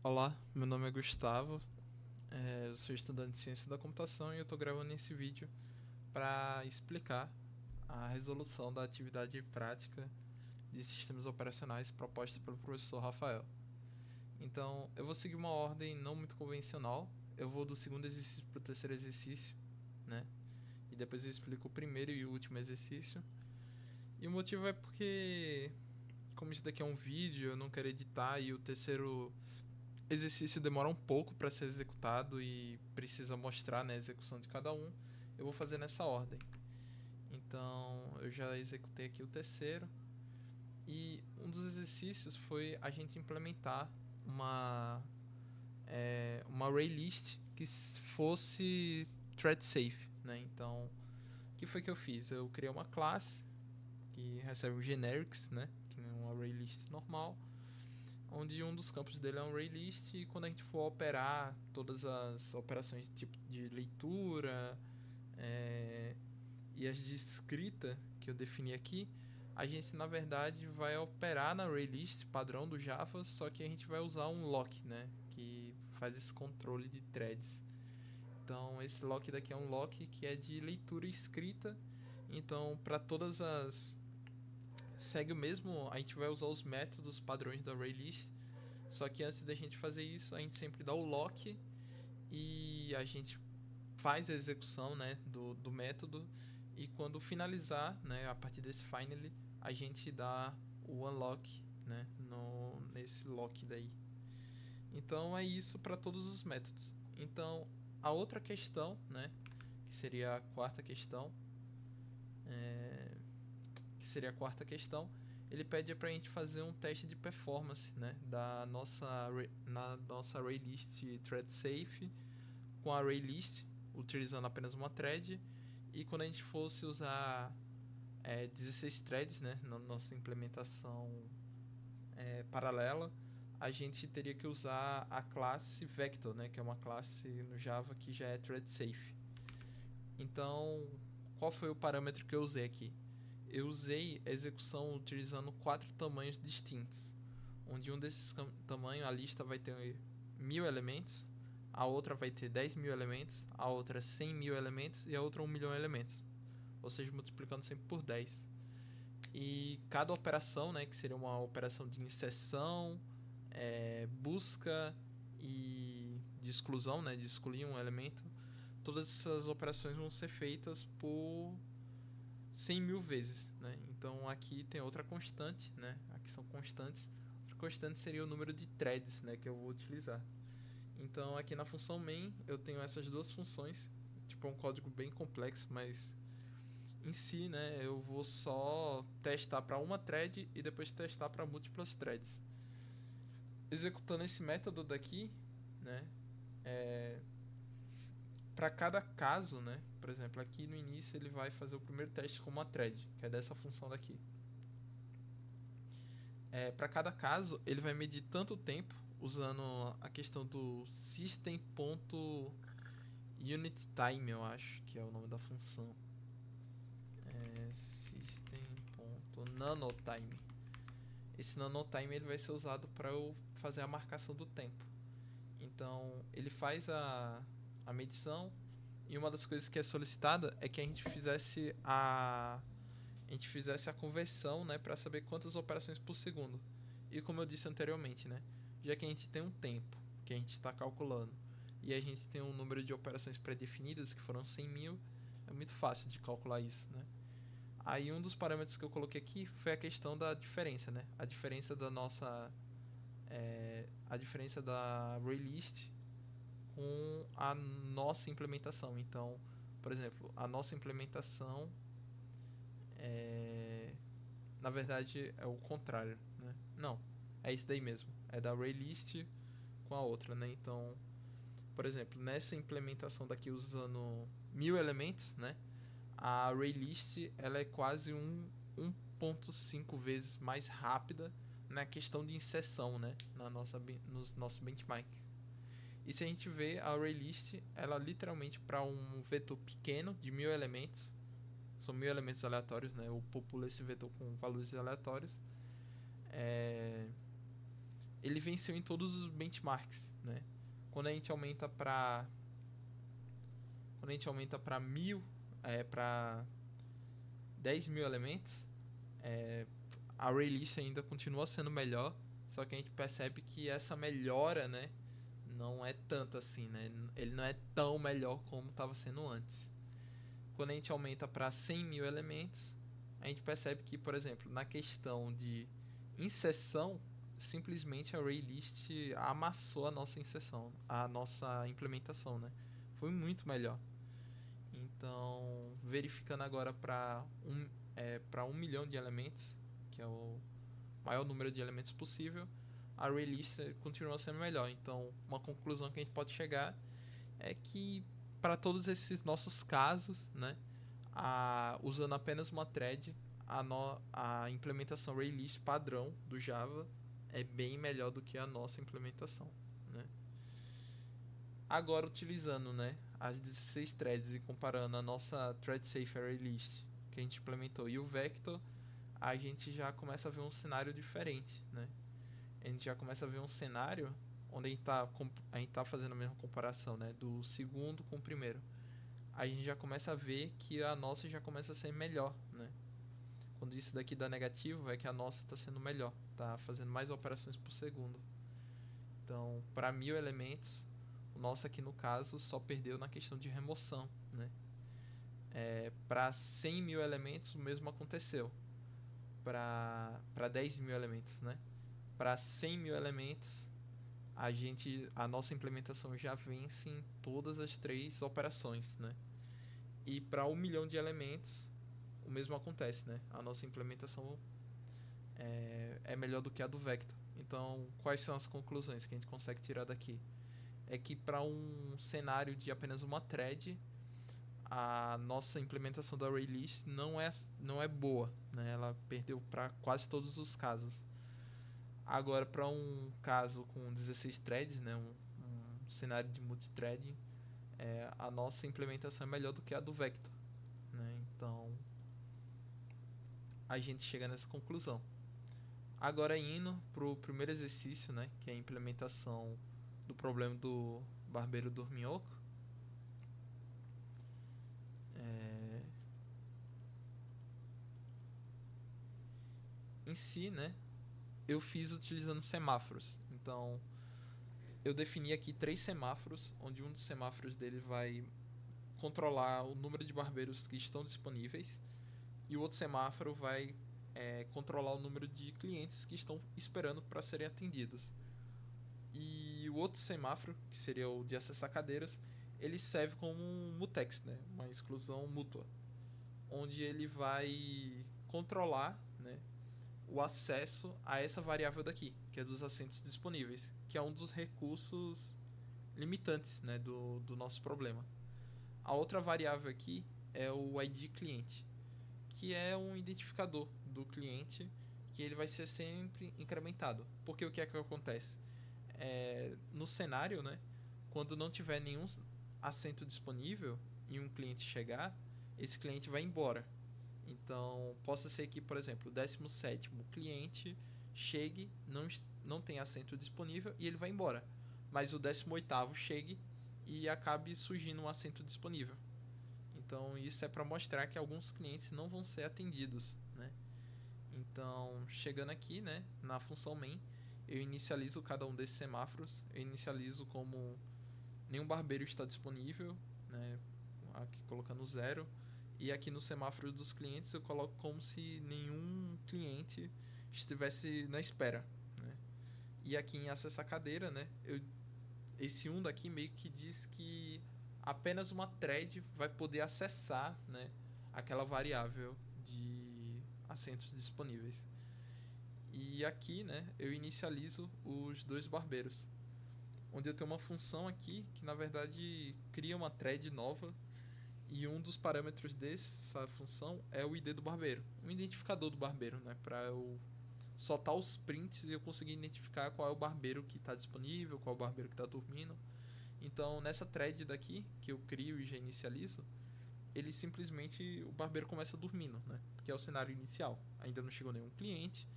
Olá, meu nome é Gustavo, eu sou estudante de ciência da computação e eu estou gravando esse vídeo para explicar a resolução da atividade prática de sistemas operacionais proposta pelo professor Rafael. Então, eu vou seguir uma ordem não muito convencional, eu vou do segundo exercício para o terceiro exercício, né? E depois eu explico o primeiro e o último exercício. E o motivo é porque, como isso daqui é um vídeo, eu não quero editar e o terceiro exercício demora um pouco para ser executado e precisa mostrar, né, a execução de cada um, eu vou fazer nessa ordem. Então eu já executei aqui o terceiro e um dos exercícios foi a gente implementar uma array list que fosse thread safe, né? Então o que foi que eu fiz? Eu criei uma classe que recebe um generics, né, que é um array list normal, onde um dos campos dele é um array list e quando a gente for operar todas as operações de tipo de leitura e as de escrita que eu defini aqui, a gente na verdade vai operar na array list padrão do Java, só que a gente vai usar um lock, né, que faz esse controle de threads. Então esse lock daqui é um lock que é de leitura e escrita. Então para todas as segue o mesmo, a gente vai usar os métodos padrões da array list. Só que antes da gente fazer isso, a gente sempre dá o lock e a gente faz a execução, né, do método. E quando finalizar, né, a partir desse finally, a gente dá o unlock, né, nesse lock daí. Então é isso para todos os métodos. Então a outra questão, né, que seria a quarta questão, que seria a quarta questão, ele pede para a gente fazer um teste de performance, né, na nossa array list thread safe com a array list utilizando apenas uma thread, e quando a gente fosse usar 16 threads, né, na nossa implementação paralela, a gente teria que usar a classe vector, né, que é uma classe no Java que já é thread safe. Então, qual foi o parâmetro que eu usei aqui? Eu usei a execução utilizando 4 tamanhos distintos, onde um desses tamanhos, a lista vai ter 1000 elementos, a outra vai ter 10.000 elementos, a outra 100.000 elementos e a outra 1.000.000 elementos, ou seja, multiplicando sempre por 10. E cada operação, né, que seria uma operação de inserção, busca e de exclusão, né, de excluir um elemento, todas essas operações vão ser feitas por 100.000 vezes, né? Então aqui tem outra constante, né? Aqui são constantes. Outra constante seria o número de threads, né, que eu vou utilizar. Então aqui na função main eu tenho essas duas funções. Tipo, é um código bem complexo, mas em si, né, eu vou só testar para uma thread e depois testar para múltiplas threads. Executando esse método daqui, né, para cada caso, né, por exemplo, aqui no início ele vai fazer o primeiro teste com uma thread, que é dessa função daqui. Para cada caso, ele vai medir tanto tempo usando a questão do system.unitTime, eu acho que é o nome da função. System.nanotime. Esse nanotime ele vai ser usado para eu fazer a marcação do tempo. Então, ele faz a medição e uma das coisas que é solicitada é que a gente fizesse a conversão, né, para saber quantas operações por segundo. E como eu disse anteriormente, né, já que a gente tem um tempo que a gente está calculando e a gente tem um número de operações pré-definidas que foram 100.000, é muito fácil de calcular isso, né? Aí um dos parâmetros que eu coloquei aqui foi a questão da diferença, né? A diferença da nossa a diferença da array list com a nossa implementação. Então, por exemplo, a nossa implementação na verdade é o contrário, né? Não, é isso daí mesmo. É da array list com a outra, né? Então, por exemplo, nessa implementação daqui usando 1000 elementos, né? A array list ela é quase 1.5 vezes mais rápida na questão de inserção, né? Nos nossos benchmarks. E se a gente vê a array list, ela literalmente para um vetor pequeno de 1000 elementos, são 1000 elementos aleatórios, né? Eu populo esse vetor com valores aleatórios. ele venceu em todos os benchmarks, né? Quando a gente aumenta para mil, para 10.000 elementos, a ArrayList ainda continua sendo melhor, só que a gente percebe que essa melhora, né, não é tanto assim, né? Ele não é tão melhor como estava sendo antes. Quando a gente aumenta para 100.000 elementos, a gente percebe que, por exemplo, na questão de inserção, simplesmente a ArrayList amassou a nossa inserção, a nossa implementação, né? Foi muito melhor. Então, verificando agora para 1 milhão de elementos, que é o maior número de elementos possível, a ArrayList continua sendo melhor. Então, uma conclusão que a gente pode chegar é que para todos esses nossos casos, né, usando apenas uma thread, a implementação ArrayList padrão do Java é bem melhor do que a nossa implementação, né? Agora, utilizando, né, as 16 threads e comparando a nossa thread safe ArrayList que a gente implementou e o Vector, a gente já começa a ver um cenário diferente, né? A gente já começa a ver um cenário onde a gente tá fazendo a mesma comparação, né, do segundo com o primeiro. A gente já começa a ver que a nossa já começa a ser melhor, né? Quando isso daqui dá negativo, é que a nossa está sendo melhor, está fazendo mais operações por segundo. Então, para 1.000 elementos, o nosso aqui no caso só perdeu na questão de remoção, né? Para 100.000 elementos, o mesmo aconteceu. Para 10.000 elementos, né? Para 100.000 elementos, a nossa implementação já vence em todas as 3 operações, né? E para 1 milhão de elementos, o mesmo acontece, né? A nossa implementação é melhor do que a do Vector. Então, quais são as conclusões que a gente consegue tirar daqui? É que para um cenário de apenas uma thread, a nossa implementação da ArrayList não é boa, né? Ela perdeu para quase todos os casos. Agora, para um caso com 16 threads, né? Um cenário de multithreading, a nossa implementação é melhor do que a do Vector, né? Então, a gente chega nessa conclusão. Agora, indo para o primeiro exercício, né? Que é a implementação do problema do barbeiro dorminhoco. Em si, né? Eu fiz utilizando semáforos. Então, eu defini aqui 3 semáforos, onde um dos semáforos dele vai controlar o número de barbeiros que estão disponíveis e o outro semáforo vai controlar o número de clientes que estão esperando para serem atendidos. E o outro semáforo, que seria o de acessar cadeiras, ele serve como um mutex, né? Uma exclusão mútua, onde ele vai controlar, né, o acesso a essa variável daqui, que é dos assentos disponíveis, que é um dos recursos limitantes, né, do nosso problema. A outra variável aqui é o ID cliente, que é um identificador do cliente que ele vai ser sempre incrementado. Porque o que é que acontece? No cenário, né, quando não tiver nenhum assento disponível e um cliente chegar, esse cliente vai embora. Então, possa ser que, por exemplo, o 17º cliente chegue, não tem assento disponível e ele vai embora. Mas o 18º chegue e acabe surgindo um assento disponível. Então, isso é para mostrar que alguns clientes não vão ser atendidos, né? Então, chegando aqui, né, na função main, eu inicializo cada um desses semáforos. Eu inicializo como nenhum barbeiro está disponível, né, aqui colocando 0. E aqui no semáforo dos clientes eu coloco como se nenhum cliente estivesse na espera, né? E aqui em acessar cadeira, né, esse 1 daqui meio que diz que apenas uma thread vai poder acessar, né, aquela variável de assentos disponíveis. E aqui, né, eu inicializo os 2 barbeiros, onde eu tenho uma função aqui que na verdade cria uma thread nova. E um dos parâmetros dessa função é o ID do barbeiro, um identificador do barbeiro, né? Para eu soltar os prints e eu conseguir identificar qual é o barbeiro que está disponível, qual é o barbeiro que está dormindo. Então, nessa thread daqui, que eu crio e já inicializo, o barbeiro começa dormindo, né? Que é o cenário inicial. Ainda não chegou nenhum cliente,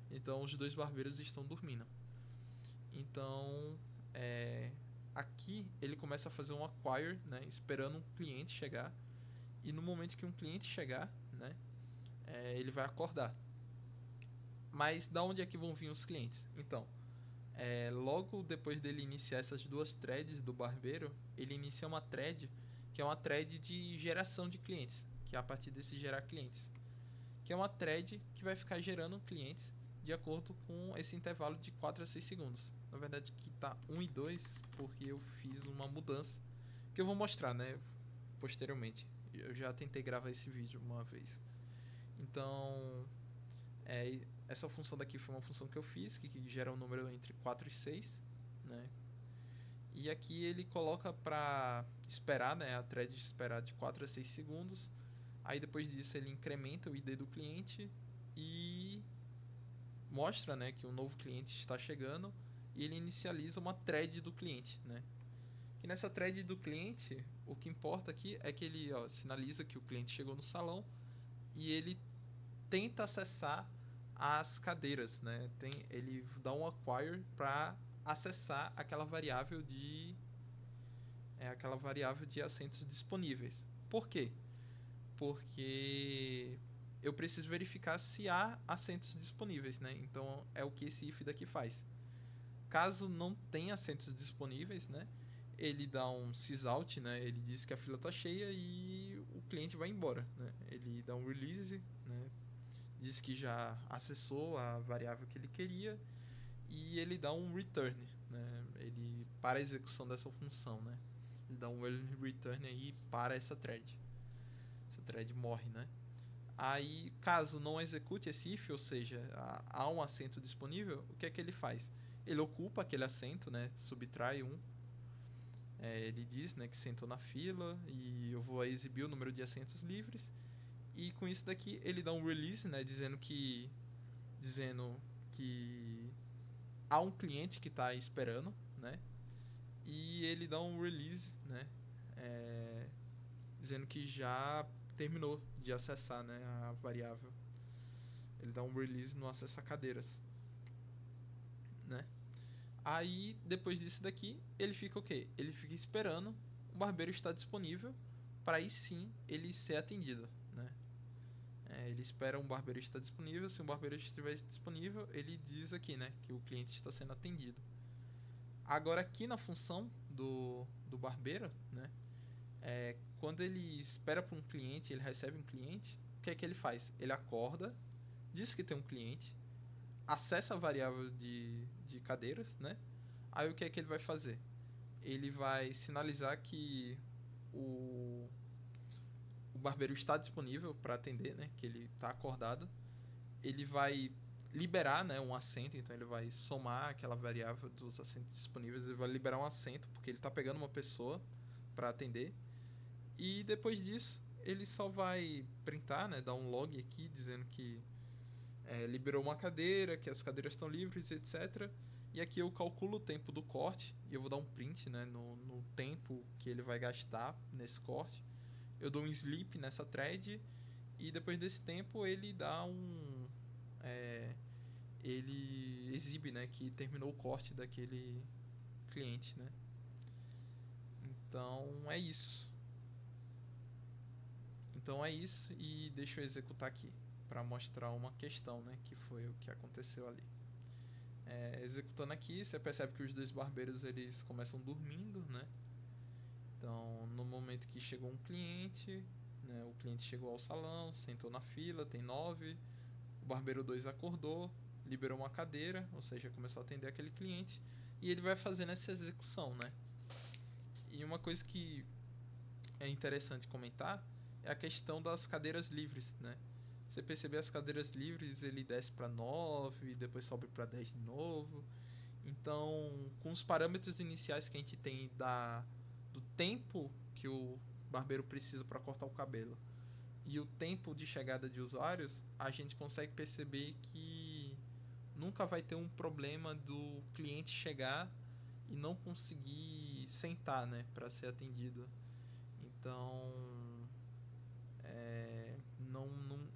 então os 2 barbeiros estão dormindo. Então, aqui ele começa a fazer um acquire, né, esperando um cliente chegar. E no momento que um cliente chegar, né, ele vai acordar. Mas da onde é que vão vir os clientes? Então, logo depois dele iniciar essas duas threads do barbeiro, ele inicia uma thread que é uma thread de geração de clientes, que é a partir desse gerar clientes, que é uma thread que vai ficar gerando clientes de acordo com esse intervalo de 4 a 6 segundos. Na verdade, aqui está 1 e 2, porque eu fiz uma mudança, que eu vou mostrar, né, posteriormente. Eu já tentei gravar esse vídeo uma vez. Então, essa função daqui foi uma função que eu fiz, que gera um número entre 4 e 6, né? E aqui ele coloca para esperar, né, a thread esperar de 4 a 6 segundos. Aí depois disso ele incrementa o ID do cliente e mostra, né, que um novo cliente está chegando, e ele inicializa uma thread do cliente, né? E nessa thread do cliente, o que importa aqui é que ele sinaliza que o cliente chegou no salão e ele tenta acessar as cadeiras, né? Ele dá um acquire para acessar aquela variável de assentos disponíveis. Por quê? Porque eu preciso verificar se há assentos disponíveis, né? Então é o que esse if daqui faz. Caso não tenha assentos disponíveis, né, ele dá um sysout, né, ele diz que a fila está cheia e o cliente vai embora, né? Ele dá um release, né, diz que já acessou a variável que ele queria, e ele dá um return, né, ele para a execução dessa função, né, ele dá um early return aí para essa thread morre, né. Aí, caso não execute esse if, ou seja, há um assento disponível, o que é que ele faz? Ele ocupa aquele assento, né, subtrai um, ele diz, né, que sentou na fila e eu vou exibir o número de assentos livres, e com isso daqui ele dá um release, né, dizendo que há um cliente que está esperando, né, e ele dá um release, né, dizendo que já terminou de acessar, né, a variável. Ele dá um release no acessar cadeiras, né. Aí, depois disso daqui, ele fica o quê? Ele fica esperando o barbeiro estar disponível para aí sim ele ser atendido, né? Ele espera um barbeiro estar disponível. Se um barbeiro estiver disponível, ele diz aqui, né, que o cliente está sendo atendido. Agora, aqui na função do barbeiro, né, quando ele espera por um cliente, ele recebe um cliente, o que é que ele faz? Ele acorda, diz que tem um cliente, acessa a variável de cadeiras, né? Aí o que é que ele vai fazer? Ele vai sinalizar que o, o barbeiro está disponível para atender, né? Que ele está acordado. Ele vai liberar, né, um assento, então ele vai somar aquela variável dos assentos disponíveis, ele vai liberar um assento porque ele está pegando uma pessoa para atender. E depois disso, ele só vai printar, né, dar um log aqui dizendo que liberou uma cadeira, que as cadeiras estão livres, etc. E aqui eu calculo o tempo do corte e eu vou dar um print, né, no tempo que ele vai gastar nesse corte. Eu dou um sleep nessa thread e depois desse tempo ele dá ele exibe, né, que terminou o corte daquele cliente, né. Então é isso. E deixa eu executar aqui para mostrar uma questão, né, que foi o que aconteceu ali. Executando aqui, você percebe que os dois barbeiros eles começam dormindo, né? Então, no momento que chegou um cliente, né, o cliente chegou ao salão, sentou na fila, tem 9, o barbeiro 2 acordou, liberou uma cadeira, ou seja, começou a atender aquele cliente, e ele vai fazendo essa execução, né? E uma coisa que é interessante comentar é a questão das cadeiras livres, né? Você perceber as cadeiras livres, ele desce para 9, depois sobe para 10 de novo. Então, com os parâmetros iniciais que a gente tem do tempo que o barbeiro precisa para cortar o cabelo e o tempo de chegada de usuários, a gente consegue perceber que nunca vai ter um problema do cliente chegar e não conseguir sentar, né, para ser atendido. Então,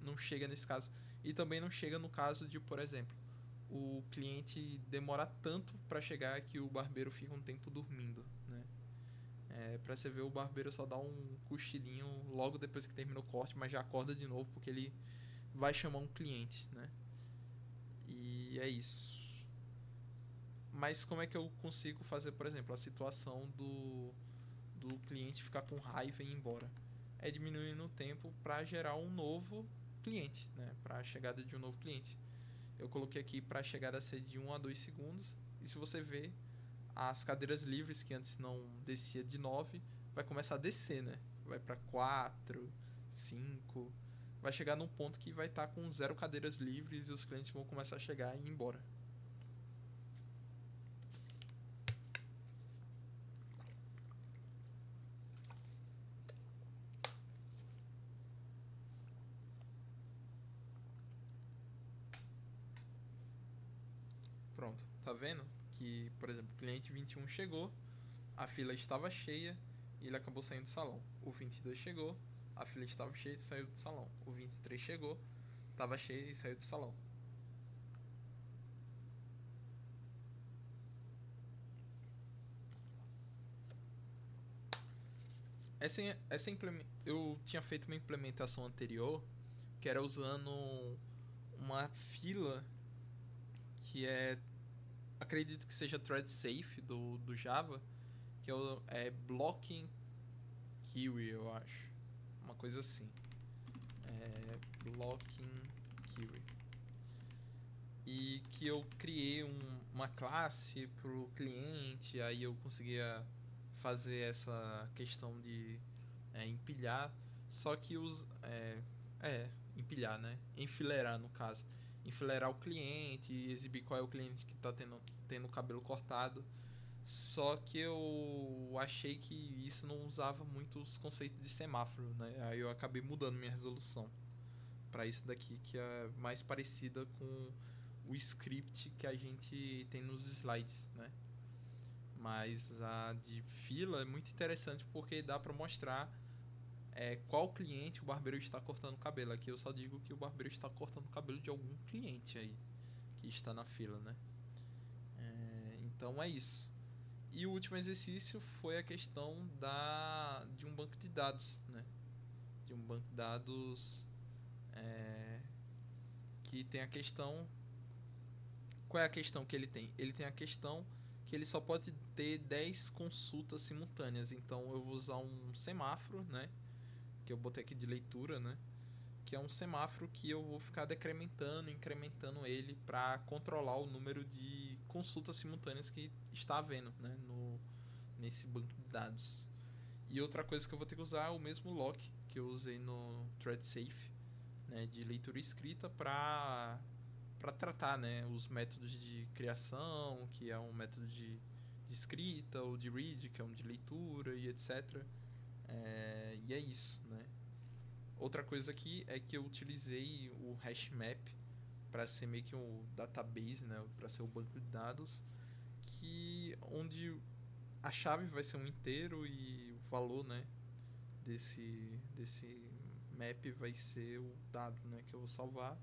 não chega nesse caso. E também não chega no caso de, por exemplo, o cliente demora tanto para chegar que o barbeiro fica um tempo dormindo, né? Pra você ver, o barbeiro só dá um cochilinho logo depois que termina o corte, mas já acorda de novo porque ele vai chamar um cliente, né? E é isso. Mas como é que eu consigo fazer, por exemplo, a situação do cliente ficar com raiva e ir embora? É diminuindo o tempo para gerar um novo cliente, né? Para a chegada de um novo cliente. Eu coloquei aqui para a chegada ser de 1 a 2 segundos. E se você ver, as cadeiras livres, que antes não descia de 9, vai começar a descer, né? Vai para 4, 5. Vai chegar num ponto que vai estar com 0 cadeiras livres e os clientes vão começar a chegar e ir embora. Pronto, tá vendo? Que, por exemplo, o cliente 21 chegou, a fila estava cheia e ele acabou saindo do salão. O 22 chegou, a fila estava cheia e saiu do salão. O 23 chegou, estava cheia e saiu do salão. Eu tinha feito uma implementação anterior que era usando uma fila que acredito que seja thread safe do Java, que é blocking query, eu acho, uma coisa assim, blocking query, e que eu criei uma classe pro cliente, aí eu conseguia fazer essa questão de empilhar, só que empilhar, né? Enfileirar, no caso. Enfileirar o cliente e exibir qual é o cliente que está tendo o cabelo cortado. Só que eu achei que isso não usava muito os conceitos de semáforo, né? Aí eu acabei mudando minha resolução para isso daqui, que é mais parecida com o script que a gente tem nos slides, né? Mas a de fila é muito interessante porque dá para mostrar qual cliente o barbeiro está cortando o cabelo. Aqui eu só digo que o barbeiro está cortando o cabelo de algum cliente aí que está na fila, né? Então é isso. E o último exercício foi a questão de um banco de dados, né? De um banco de dados que tem a questão. Qual é a questão que ele tem? Ele tem a questão que ele só pode ter 10 consultas simultâneas. Então eu vou usar um semáforo, né? Que eu botei aqui de leitura, né? Que é um semáforo que eu vou ficar decrementando, incrementando ele para controlar o número de consultas simultâneas que está havendo, né, nesse banco de dados. E outra coisa que eu vou ter que usar é o mesmo lock que eu usei no ThreadSafe, né, de leitura e escrita para tratar, né, os métodos de criação, que é um método de escrita, ou de read, que é um de leitura e etc. E é isso, né? Outra coisa aqui é que eu utilizei o HashMap para ser meio que um database, né, para ser o banco de dados, que onde a chave vai ser um inteiro e o valor, né, desse map vai ser o dado, né, que eu vou salvar.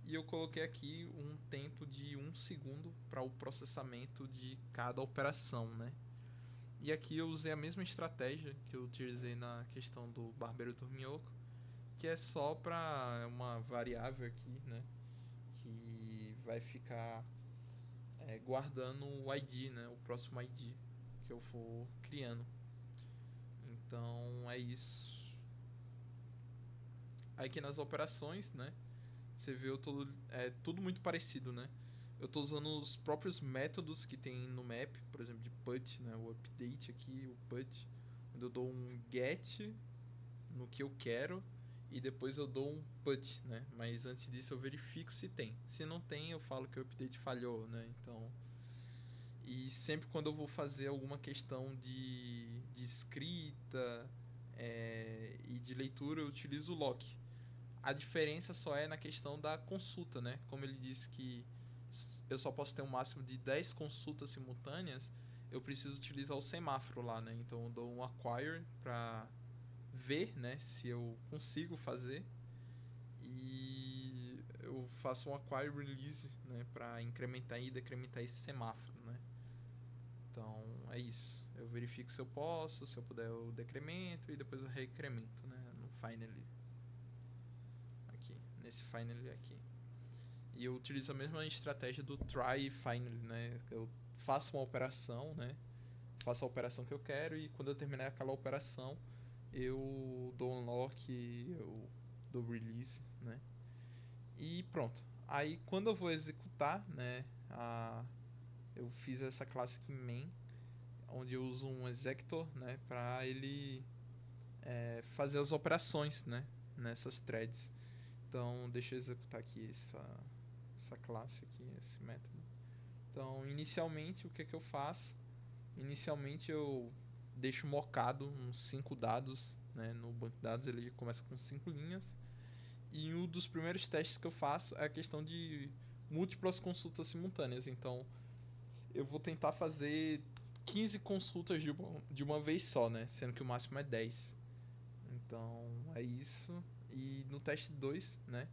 E eu coloquei aqui um tempo de 1 segundo para o processamento de cada operação, né? E aqui eu usei a mesma estratégia que eu utilizei na questão do barbeiro dorminhoco, que é só para uma variável aqui, né? Que vai ficar guardando o ID, né? O próximo ID que eu for criando. Então é isso. Aqui nas operações, né? Você vê tudo muito parecido, né? Eu estou usando os próprios métodos que tem no map, por exemplo, de put, né? O update aqui, o put, onde eu dou um get no que eu quero e depois eu dou um put, né? Mas antes disso eu verifico se tem. Se não tem, eu falo que o update falhou, né? Então, e sempre quando eu vou fazer alguma questão de escrita e de leitura, eu utilizo o lock. A diferença só é na questão da consulta, né? Como ele disse que eu só posso ter um máximo de 10 consultas simultâneas, eu preciso utilizar o semáforo lá, né? Então eu dou um acquire para ver, né, se eu consigo fazer. E eu faço um acquire release, né, para incrementar e decrementar esse semáforo, né? Então é isso. Eu verifico se eu posso, se eu puder eu decremento e depois eu recremento, né, no finally aqui, nesse finally aqui. E eu utilizo a mesma estratégia do try finally, né? Eu faço uma operação, né? Faço a operação que eu quero e quando eu terminar aquela operação, eu dou unlock, eu dou release, né? E pronto. Aí quando eu vou executar, né, eu fiz essa classe aqui main, onde eu uso um executor, né, para ele fazer as operações, né, nessas threads. Então deixa eu executar aqui essa classe aqui, esse método. Então inicialmente o que eu faço? Inicialmente eu deixo mocado uns 5 dados, né, no banco de dados. Ele começa com 5 linhas. E um dos primeiros testes que eu faço é a questão de múltiplas consultas simultâneas. Então eu vou tentar fazer 15 consultas de uma vez só, né, sendo que o máximo é 10. Então é isso. E no teste 2, né,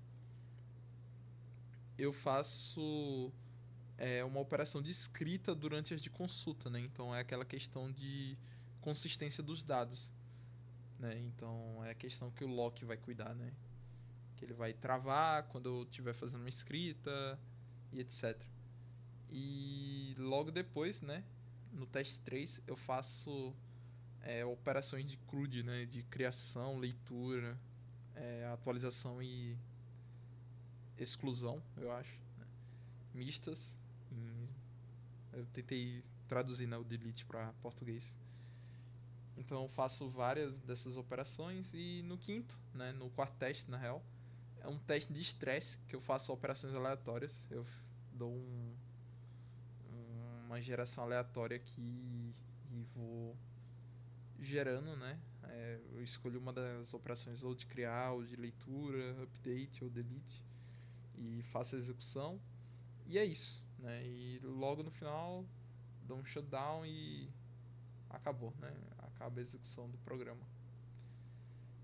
eu faço uma operação de escrita durante as de consulta, né? Então é aquela questão de consistência dos dados, né? Então é a questão que o lock vai cuidar, né? Que ele vai travar quando eu estiver fazendo uma escrita e etc. E logo depois, né? No teste 3 eu faço operações de CRUD, né? De criação, leitura, atualização e exclusão, eu acho, né? Mistas. Eu tentei traduzir, né, o delete para português. Então eu faço várias dessas operações e no quinto, né, no quarto teste, na real, é um teste de estresse que eu faço operações aleatórias. Eu dou uma geração aleatória aqui e vou gerando, né? Eu escolho uma das operações ou de criar, ou de leitura, update ou delete e faço a execução. E é isso, né? E logo no final dou um shutdown e acabou, né? Acaba a execução do programa.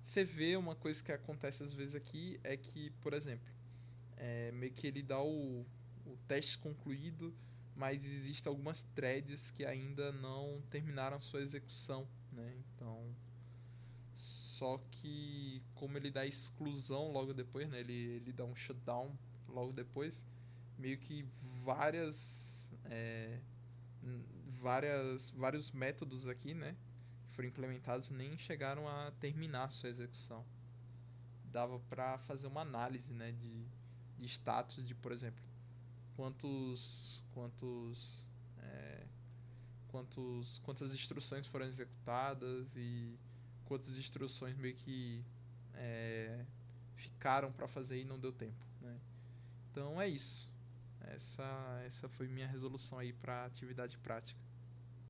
Você vê uma coisa que acontece às vezes aqui é que, por exemplo, meio que ele dá o teste concluído, mas existem algumas threads que ainda não terminaram sua execução, né? Então, só que como ele dá exclusão logo depois, né? Ele dá um shutdown logo depois, meio que vários métodos aqui, né, que foram implementados nem chegaram a terminar a sua execução. Dava para fazer uma análise, né, de status de, por exemplo, quantas instruções foram executadas e quantas instruções meio que ficaram para fazer e não deu tempo, né? Então é isso. Essa foi minha resolução aí para atividade prática.